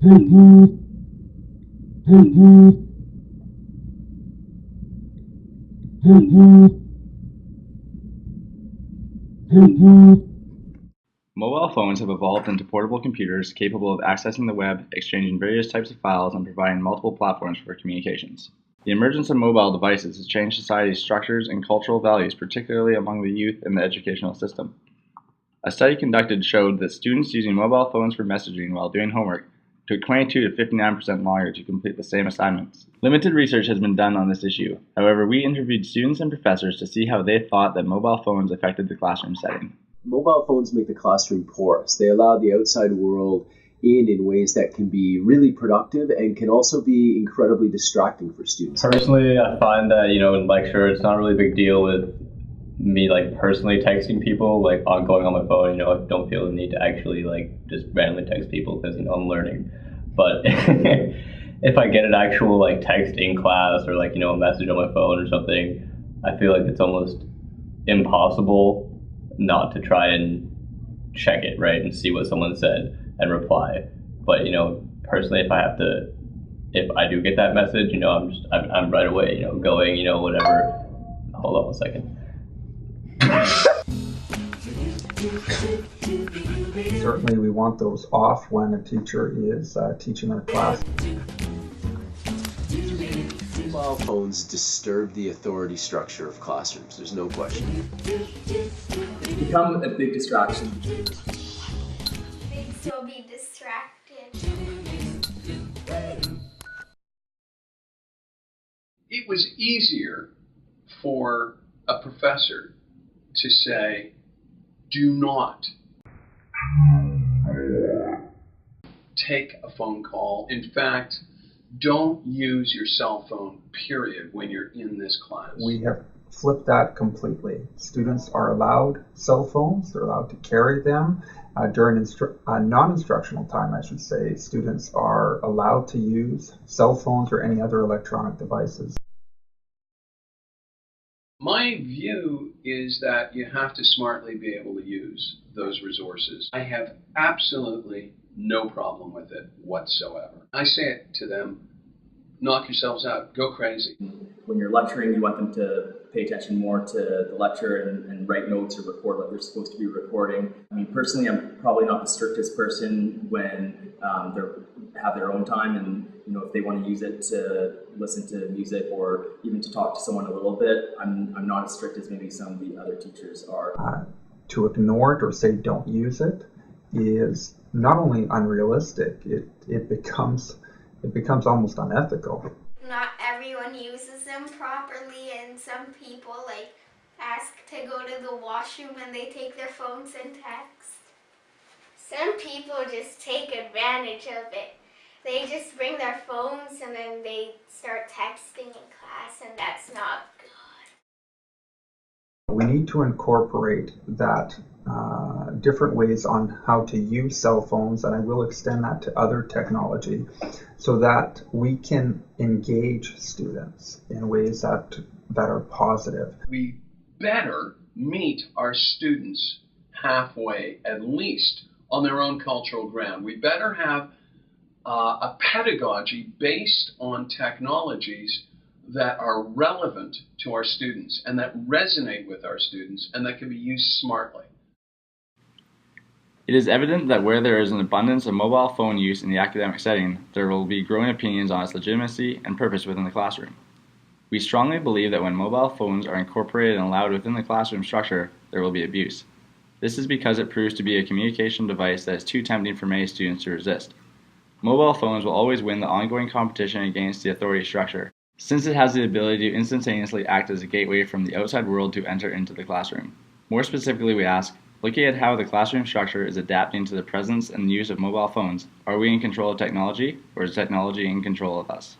Mobile phones have evolved into portable computers capable of accessing the web, exchanging various types of files, and providing multiple platforms for communications. The emergence of mobile devices has changed society's structures and cultural values, particularly among the youth in the educational system. A study conducted showed that students using mobile phones for messaging while doing homework took 22 to 59% longer to complete the same assignments. Limited research has been done on this issue. However, we interviewed students and professors to see how they thought that mobile phones affected the classroom setting. Mobile phones make the classroom porous. They allow the outside world in ways that can be really productive and can also be incredibly distracting for students. Personally, I find that, in lecture, it's not really a big deal with me personally texting people, on going on my phone. I don't feel the need to actually just randomly text people because I'm learning. But if I get an actual text in class or a message on my phone or something, I feel like it's almost impossible not to try and check it, right, and see what someone said and reply. But personally, if I do get that message, I'm right away, going, whatever. Hold on one second. Certainly we want those off when a teacher is teaching our class. Mobile phones disturb the authority structure of classrooms, there's no question. Become a big distraction. They'd still be distracted. It was easier for a professor to say, do not take a phone call. In fact, don't use your cell phone, period, when you're in this class. We have flipped that completely. Students are allowed cell phones. They're allowed to carry them. During non-instructional time, I should say, students are allowed to use cell phones or any other electronic devices. My view is that you have to smartly be able to use those resources. I have absolutely no problem with it whatsoever. I say it to them, knock yourselves out, go crazy. When you're lecturing, you want them to pay attention more to the lecture and write notes or record what they're supposed to be recording. I mean, personally, I'm probably not the strictest person when they have their own time, and if they want to use it to listen to music or even to talk to someone a little bit, I'm not as strict as maybe some of the other teachers are. To ignore it or say don't use it is not only unrealistic, it becomes almost unethical. Not everyone uses them properly, and some people ask to go to the washroom when they take their phones and text. Some people just take advantage of it. They just bring their phones and then they start texting in class, and that's not good. We need to incorporate that different ways on how to use cell phones, and I will extend that to other technology, so that we can engage students in ways that are positive. We better meet our students halfway, at least on their own cultural ground. We better have a pedagogy based on technologies that are relevant to our students and that resonate with our students and that can be used smartly. It is evident that where there is an abundance of mobile phone use in the academic setting, there will be growing opinions on its legitimacy and purpose within the classroom. We strongly believe that when mobile phones are incorporated and allowed within the classroom structure, there will be abuse. This is because it proves to be a communication device that is too tempting for many students to resist. Mobile phones will always win the ongoing competition against the authority structure, since it has the ability to instantaneously act as a gateway from the outside world to enter into the classroom. More specifically, we ask, looking at how the classroom structure is adapting to the presence and use of mobile phones, are we in control of technology, or is technology in control of us?